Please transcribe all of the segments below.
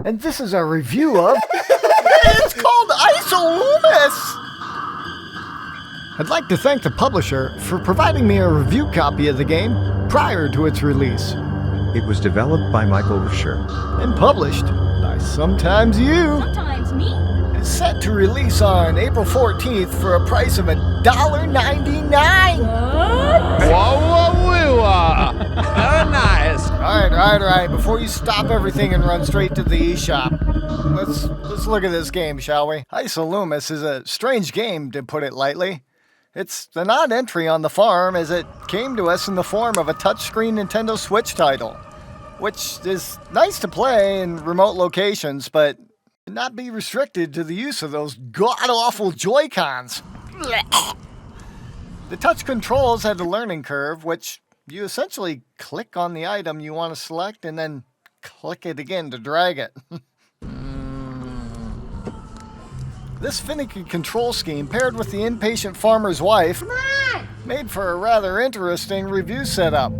And this is a review of... It's called ISOLOMUS! I'd like to thank the publisher for providing me a review copy of the game prior to its release. It was developed by Rfdshir And published by Sometimes You. Sometimes me. It's set to release on April 14th for a price of $1.99. Very nice. All right. Before you stop everything and run straight to the eShop, let's look at this game, shall we? ISOLOMUS is a strange game, to put it lightly. It's an odd entry on the farm, as it came to us in the form of a touchscreen Nintendo Switch title, which is nice to play in remote locations, but not be restricted to the use of those god-awful Joy-Cons. The touch controls had a learning curve, which you essentially click on the item you want to select and then click it again to drag it. This finicky control scheme, paired with the impatient farmer's wife, made for a rather interesting review setup.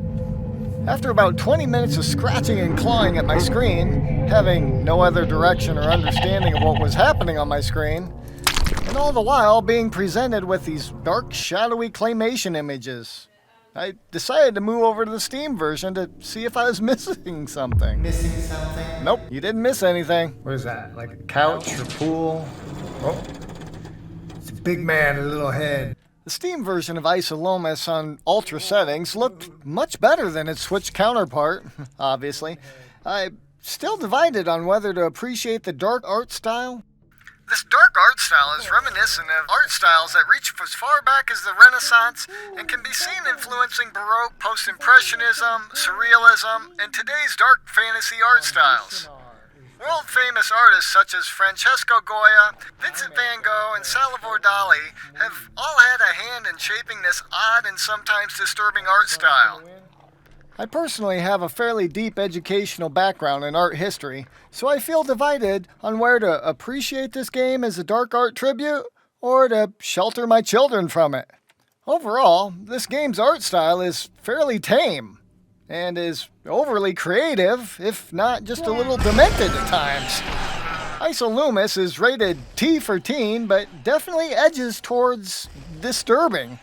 After about 20 minutes of scratching and clawing at my screen, having no other direction or understanding of what was happening on my screen, and all the while being presented with these dark, shadowy claymation images, I decided to move over to the Steam version to see if I was missing something. Missing something? Nope, you didn't miss anything. What is that? Like a couch or pool? Oh. It's a big man, a little head. The Steam version of ISOLOMUS on ultra settings looked much better than its Switch counterpart, obviously. I'm still divided on whether to appreciate the dark art style. This dark art style is reminiscent of art styles that reach as far back as the Renaissance and can be seen influencing Baroque, Post-Impressionism, Surrealism, and today's dark fantasy art styles. World-famous artists such as Francesco Goya, Vincent van Gogh, and Salvador Dali have all had a hand in shaping this odd and sometimes disturbing art style. I personally have a fairly deep educational background in art history, so I feel divided on where to appreciate this game as a dark art tribute or to shelter my children from it. Overall, this game's art style is fairly tame and is overly creative, if not just a little demented at times. ISOLOMUS is rated T for teen, but definitely edges towards disturbing,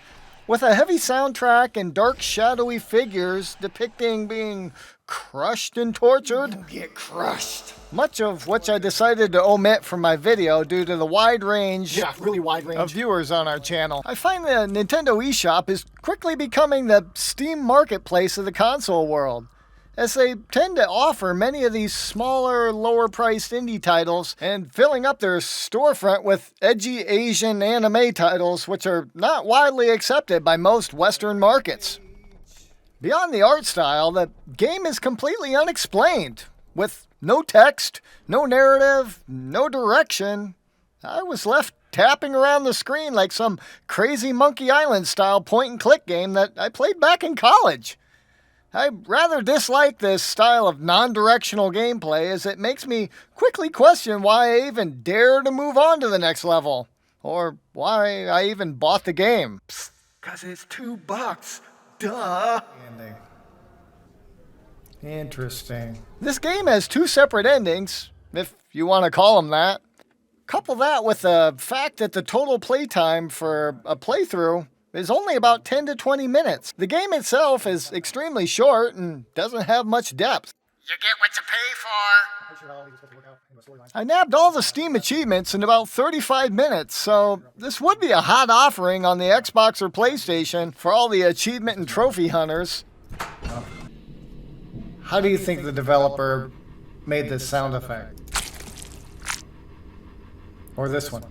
with a heavy soundtrack and dark, shadowy figures depicting being crushed and tortured. Get crushed. Much of which I decided to omit from my video due to the wide range of viewers on our channel. I find the Nintendo eShop is quickly becoming the Steam marketplace of the console world, as they tend to offer many of these smaller, lower-priced indie titles and filling up their storefront with edgy Asian anime titles which are not widely accepted by most Western markets. Beyond the art style, the game is completely unexplained, with no text, no narrative, no direction. I was left tapping around the screen like some crazy Monkey Island-style point-and-click game that I played back in college. I rather dislike this style of non-directional gameplay, as it makes me quickly question why I even dare to move on to the next level, or why I even bought the game. Psst, 'cause it's $2. Duh. Interesting. This game has two separate endings, if you want to call them that. Couple that with the fact that the total playtime for a playthrough is only about 10 to 20 minutes. The game itself is extremely short and doesn't have much depth. You get what you pay for. I nabbed all the Steam achievements in about 35 minutes, so this would be a hot offering on the Xbox or PlayStation for all the achievement and trophy hunters. How do you think the developer made this sound effect? Or this one?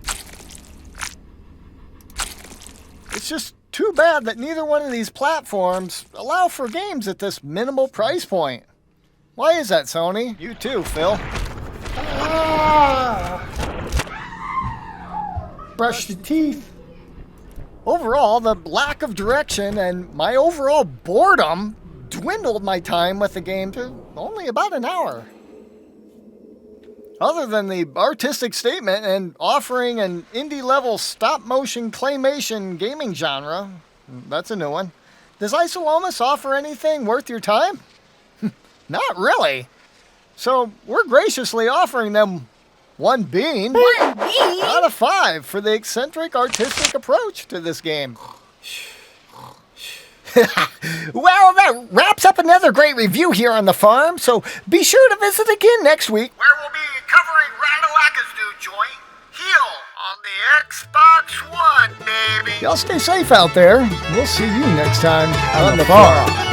It's just too bad that neither one of these platforms allow for games at this minimal price point. Why is that, Sony? You too, Phil. Brush your teeth. Overall, the lack of direction and my overall boredom dwindled my time with the game to only about an hour. Other than the artistic statement and offering an indie-level stop-motion claymation gaming genre, that's a new one, does ISOLOMUS offer anything worth your time? Not really. So we're graciously offering them 1 bean out of 5 for the eccentric artistic approach to this game. Well, that wraps up another great review here on the farm, so be sure to visit again next week, where we'll be covering Radowacca's new joint, Heal, on the Xbox One, baby. Y'all stay safe out there. We'll see you next time on the farm.